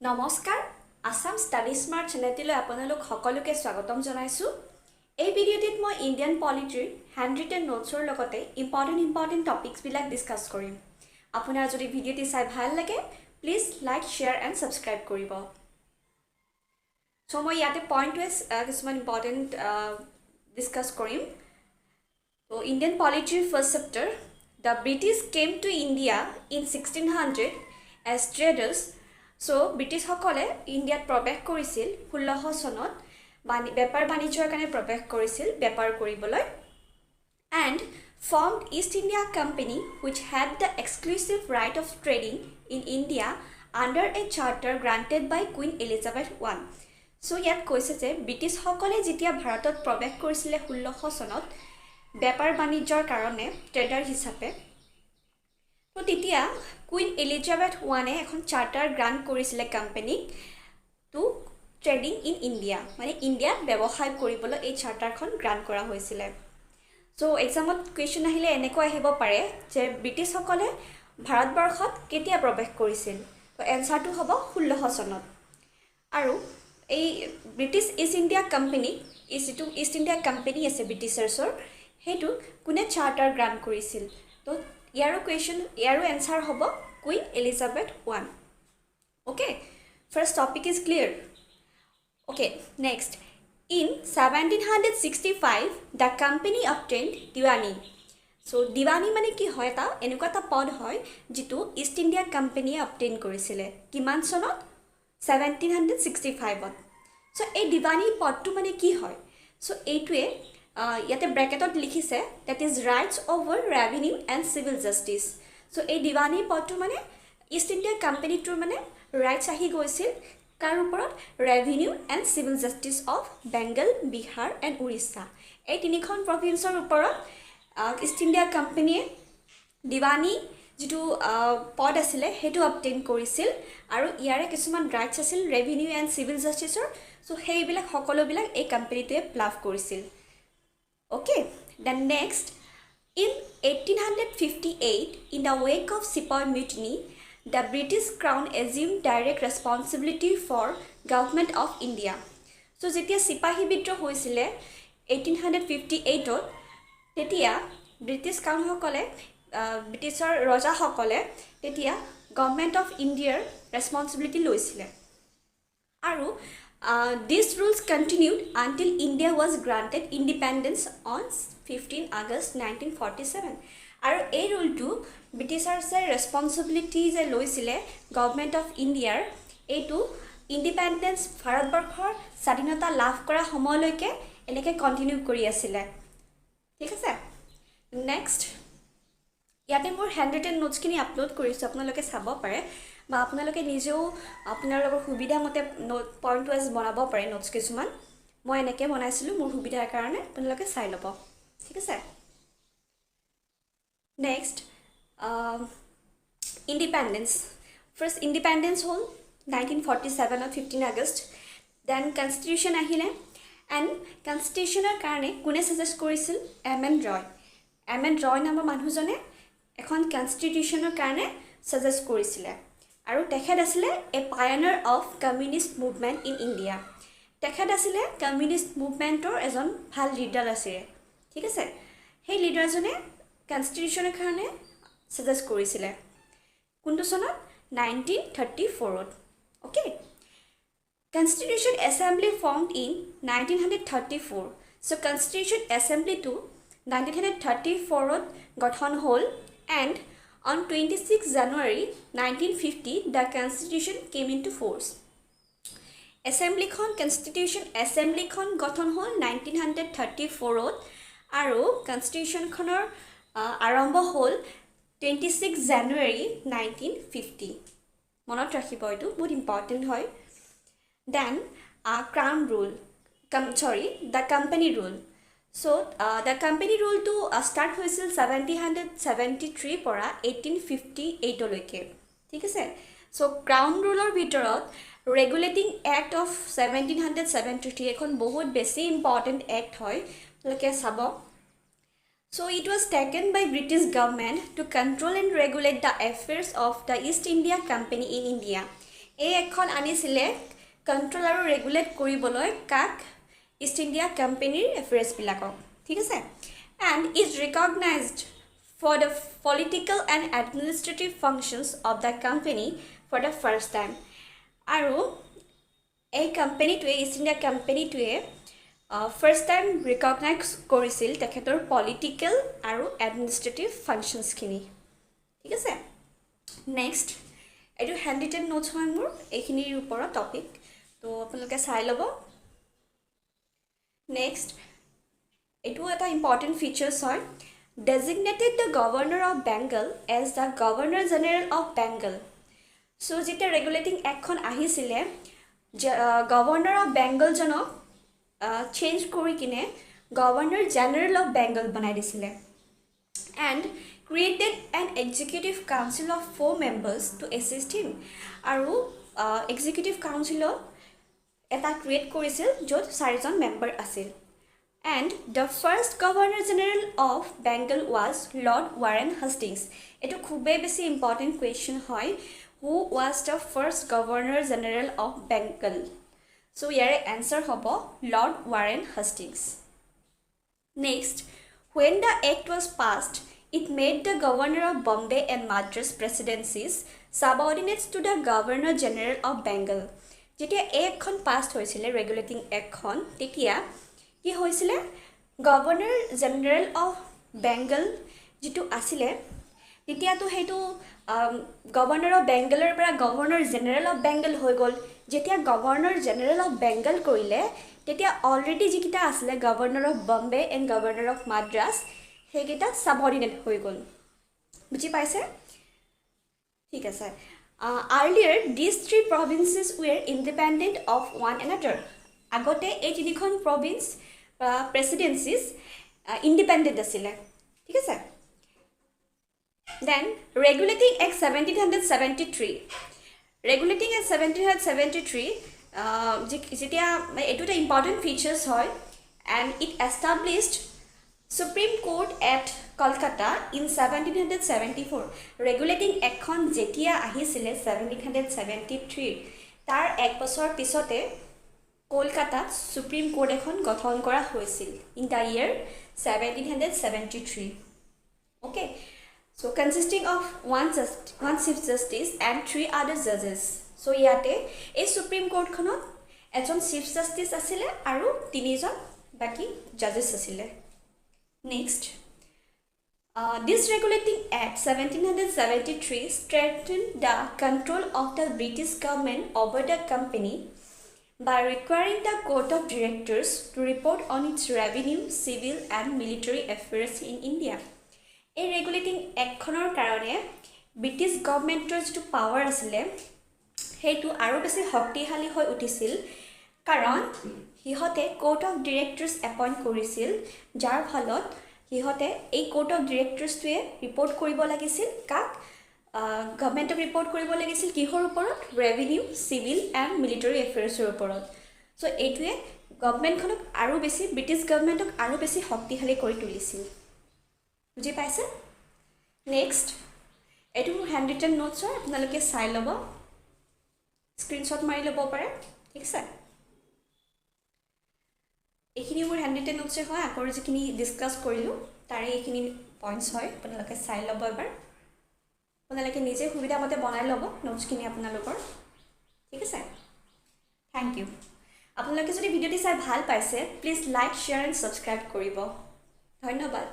নমস্কাৰ Assam study smart চেনেলটিলৈ আপোনালোক সকলোকে স্বাগতম জনাইছো। এই ভিডিঅ'টিত মই ইণ্ডিয়ান পলিটিৰ হ্যান্ড ৰিটেন নোটছৰ লগতে ইম্পৰ্টেণ্ট টপিকছবিলাক ডিসকাস কৰিম। আপোনাৰ যদি ভিডিঅ'টি চাই ভাল লাগে please like share and subscribe কৰিব। মই ইয়াতে পইণ্ট ওয়াইজ কিছুমান ইম্পৰ্টেণ্ট ডিসকাস কৰিম। তো ইণ্ডিয়ান পলিটিৰ first chapter the British came to India in 1600 as traders. British সকলে ইণ্ডিয়াত প্ৰৱেশ কৰিছিল 1600 চনত বেপাৰ বাণিজ্যৰ কাৰণে প্ৰৱেশ কৰিছিল বেপাৰ কৰিবলৈ and formed East India Company which had the exclusive right of trading in India under a charter granted by Queen Elizabeth I. ইয়াত কৈছে যে ব্ৰিটিছ সকলে যেতিয়া ভাৰতত প্ৰৱেশ কৰিছিল 1600 চনত বেপাৰ বাণিজ্যৰ কাৰণে ট্ৰেডাৰ হিচাপে তো তেতিয়া কুইন এলিজাবেথ ওৱানে এখন চাৰ্টাৰ গ্ৰান্ট কৰিছিলে কোম্পানীক টু ট্ৰেডিং ইন ইণ্ডিয়া মানে ইণ্ডিয়াত ব্যৱসায় কৰিবলৈ এই চাৰ্টাৰখন গ্ৰান্ট কৰা হৈছিলে। এক্সামত কুৱেশ্যন আহিলে এনেকৈ আহিব পাৰে যে ব্ৰিটিছসকলে ভাৰতবৰ্ষত কেতিয়া প্ৰৱেশ কৰিছিল। তো এনসাৰটো হ'ব 1600 চনত। আৰু এই ব্ৰিটিছ ইষ্ট ইণ্ডিয়া কোম্পানী যিটো ইষ্ট ইণ্ডিয়া কোম্পানী আছে ব্ৰিটিছাৰ্ছৰ সেইটো কোনে চাৰ্টাৰ গ্ৰান্ট কৰিছিল। তো ইয়াৰো এনসাৰ হ'ব queen Elizabeth one. Okay, first topic is clear. Okay, next in 1765 the company obtained diwani. Diwani মানে কি হয় এনেকুৱা এটা পদ হয় যিটো ইষ্ট ইণ্ডিয়া কোম্পানীয়ে অবটেইন কৰিছিলে কিমান চনত 1765ত। এই দিৱানী পদটো মানে কি হয় এইটোৱে ইয়াতে ব্ৰেকেটত লিখিছে that is rights over revenue and civil justice. এই দিৱানী পদটো মানে ইষ্ট ইণ্ডিয়া কোম্পানীটোৰ মানে ৰাইটছ আহি গৈছিল কাৰ ওপৰত revenue and civil justice of Bengal Bihar and Orissa এই তিনিখন প্ৰভিন্সৰ ওপৰত ইষ্ট ইণ্ডিয়া কোম্পানীয়ে দিৱানী যিটো পদ আছিলে সেইটো অবটেইন কৰিছিল আৰু ইয়াৰে কিছুমান ৰাইটছ আছিল ৰেভিনিউ এণ্ড চিভিল জাষ্টিছৰ। সেইবিলাক সকলোবিলাক এই কোম্পানীটোৱে লাভ কৰিছিল। Okay, then next in 1858 in the wake of Sepoy mutiny the British Crown assumed direct responsibility for government of India. যেতিয়া সিপাহী বিদ্ৰোহ হৈছিলে 1858ত তেতিয়া ব্ৰিটিছ ক্ৰাউন সকলে ব্ৰিটিছৰ ৰজা সকলে তেতিয়া গভৰ্নমেণ্ট অফ ইণ্ডিয়াৰ ৰেসপন্সিবিলিটি লৈছিলে আৰু these rules continued until India was granted independence on 15 August 1947. আৰু এই ৰুলটো ব্ৰিটিছাৰ্ছে ৰেসপন্সিবিলিটি যে লৈছিলে গভৰ্নমেণ্ট অফ ইণ্ডিয়াৰ এইটো ইণ্ডিপেণ্ডেন্স ভাৰতবৰ্ষৰ স্বাধীনতা লাভ কৰা সময়লৈকে এনেকৈ কণ্টিনিউ কৰি আছিলে। ঠিক আছে, নেক্সট ইয়াতে মোৰ হ্যান্ড ৰিটেন নোটছখিনি আপলোড কৰিছোঁ, আপোনালোকে চাব পাৰে বা আপোনালোকে নিজেও আপোনালোকৰ সুবিধা মতে পইণ্ট ওয়াইজ বনাব পাৰে নোটছ কিছুমান। মই এনেকৈ বনাইছিলোঁ মোৰ সুবিধাৰ কাৰণে, আপোনালোকে চাই ল'ব। ঠিক আছে, নেক্সট ইণ্ডিপেণ্ডেন্স। ফাৰ্ষ্ট ইণ্ডিপেণ্ডেন্স হ'ল 1947 15 আগষ্ট। দেন কনষ্টিটিউশ্যন আহিলে এণ্ড কনষ্টিটিউশ্যনৰ কাৰণে কোনে ছাজেষ্ট কৰিছিল এম.এন. ৰয়। এম.এন. ৰয় নামৰ মানুহজনে এখন কনষ্টিটিউশ্যনৰ কাৰণে ছাজেষ্ট কৰিছিলে আৰু তেখেত আছিলে a pioneer of communist movement in India. তেখেত আছিলে কমিউনিষ্ট মুভমেণ্টৰ এজন ভাল লিডাৰ আছিলে। ঠিক আছে, সেই লিডাৰজনে কনষ্টিটিউশ্যনৰ কাৰণে ছাজেষ্ট কৰিছিলে কোনটো চনত 1934ত। Okay, constitution assembly formed in 1934। Constitution এছেম্বলিটো 1934ত গঠন হ'ল and on 26 January 1950 the constitution came into force. Constitution assembly গঠন হ'ল 1934ত আৰু কনষ্টিটিউশ্যনখনৰ আৰম্ভ হ'ল 26 জানুৱাৰী 1950। মনত ৰাখিব, এইটো বহুত ইম্পৰ্টেণ্ট হয়। Then crown rule the company rule. The company ৰুলটো ষ্টাৰ্ট হৈছিল 1773 পৰা 1858লৈকে। ঠিক আছে, ক্ৰাউন ৰুলৰ ভিতৰত ৰেগুলেটিং এক্ট অফ 1773 এখন বহুত বেছি ইম্পৰ্টেণ্ট এক্ট হয়, আপোনালোকে চাব। it was taken by British government to control and regulate the affairs of the East India Company in India. এই এখন আনিছিলে কণ্ট্ৰল আৰু ৰেগুলেট কৰিবলৈ কাক ইষ্ট ইণ্ডিয়া কোম্পানীৰ এফেয়াৰ্ছবিলাকক ঠিক আছে and is recognized for the political and administrative functions of the company for the first time আৰু এই কোম্পানীটোৱে ইষ্ট ইণ্ডিয়া কোম্পানীটোৱে ফাৰ্ষ্ট টাইম ৰিকগনাইজ কৰিছিল তেখেতৰ পলিটিকেল আৰু এডমিনিষ্ট্ৰেটিভ ফাংচনছখিনি ঠিক আছে নেক্সট এইটো হেণ্ড ৰিটেন নোটছ হয় মোৰ এইখিনিৰ ওপৰত টপিক তো আপোনালোকে চাই ল'ব নেক্সট এইটো এটা ইম্পৰ্টেণ্ট ফিচাৰ্ছ হয় designated the governor of Bengal as the governor general of Bengal so' যেতিয়া ৰেগুলেটিং এক্টখন আহিছিলে গভৰ্ণৰ অফ বেংগলজনক চেঞ্জ কৰি কিনে গভৰ্ণৰ জেনেৰেল অফ বেংগল বনাই দিছিলে and created an executive council of 4 members to assist him আৰু executive council এটা create কৰিছিল য'ত 4জন মেম্বাৰ আছিল and the first governor general of Bengal was Lord Warren Hastings এটো খুবেই বেছি ইম্পৰ্টেণ্ট কুৱেশ্যন হয় who was the first governor general of Bengal so ইয়াৰে এনসাৰ হ'ব Lord Warren Hastings next when the act was passed it made the governor of Bombay and Madras presidencies subordinates to the governor general of Bengal. যেতিয়া এখন পাছ হৈছিলে regulating এক্টখন তেতিয়া কি হৈছিলে governor general of Bengal যিটো আছিলে তেতিয়াতো সেইটো গভৰ্ণৰ অফ বেংগলৰ পৰা গভৰ্ণৰ জেনেৰেল অফ বেংগল হৈ গ'ল যেতিয়া গভৰ্ণৰ জেনেৰেল অফ বেংগল কৰিলে তেতিয়া অলৰেডি যিকেইটা আছিলে governor of Bombay and governor of Madras সেইকেইটা সাবঅৰ্ডিনেট হৈ গ'ল বুজি পাইছে ঠিক আছে earlier this 3 provinces were independent of one another আগতে এই তিনিখন প্ৰভিন্স প্ৰেচিডেঞ্চিজ ইণ্ডিপেণ্ডেণ্ট আছিলে ঠিক আছে then regulating act 1773 regulating act 1773 যেতিয়া এইটো এটা ইম্পৰ্টেণ্ট ফিচাৰ্ছ হয় and it established Supreme Court at Kolkata in 1774 regulating এখন যেতিয়া আহিছিলে 1773 তাৰ এক বছৰ পিছতে কলকাতাত সুপ্ৰিম কোৰ্ট এখন গঠন কৰা হৈছিল in the year 1773 okay so consisting of one chief justice and 3 other judges so ইয়াতে এই সুপ্ৰিম কোৰ্টখনত এজন চিফ জাষ্টিস আছিল আৰু তিনিজন বাকি জাজেছ আছিল Next, this regulating act 1773 strengthened the control of the British government over the company by requiring the court of directors to report on its revenue, civil and military affairs in India. A regulating act khonor karone British governmentor to power asile hetu aru beshi শক্তিশালী হৈ উঠিছিল কাৰণ হিহতে court of ডিৰেক্টৰ্ছ appoint কৰিছিল যাৰ ফলত হিহতে এই court of ডিৰেক্টৰ্ছটোৱে report কৰিব লাগিছিল কাক গভৰ্ণমেণ্টক ৰিপৰ্ট কৰিব লাগিছিল কিহৰ ওপৰত ৰেভিনিউ চিভিল এণ্ড মিলিটাৰী এফেয়াৰ্ছৰ ওপৰত চ' এইটোৱে গভৰ্ণমেণ্টখনক আৰু বেছি ব্ৰিটিছ গভৰ্ণমেণ্টক আৰু বেছি শক্তিশালী কৰি তুলিছিল বুজি পাইছে নেক্সট এইটো হেণ্ড ৰিটেন নোটছ হয় আপোনালোকে চাই ল'ব স্ক্ৰীনশ্বট মাৰি ল'ব পাৰে ঠিক আছে এইখিনি মোৰ হেণ্ড ৰিটেন নোটছ হয় আকৌ যিখিনি ডিছকাছ কৰিলোঁ তাৰে এইখিনি পইণ্টছ হয় আপোনালোকে চাই ল'ব এবাৰ আপোনালোকে নিজে সুবিধা মতে বনাই ল'ব নোটছখিনি আপোনালোকৰ ঠিক আছে থেংক ইউ আপোনালোকে যদি ভিডিঅ'টি চাই ভাল পাইছে please like share and subscribe কৰিব ধন্যবাদ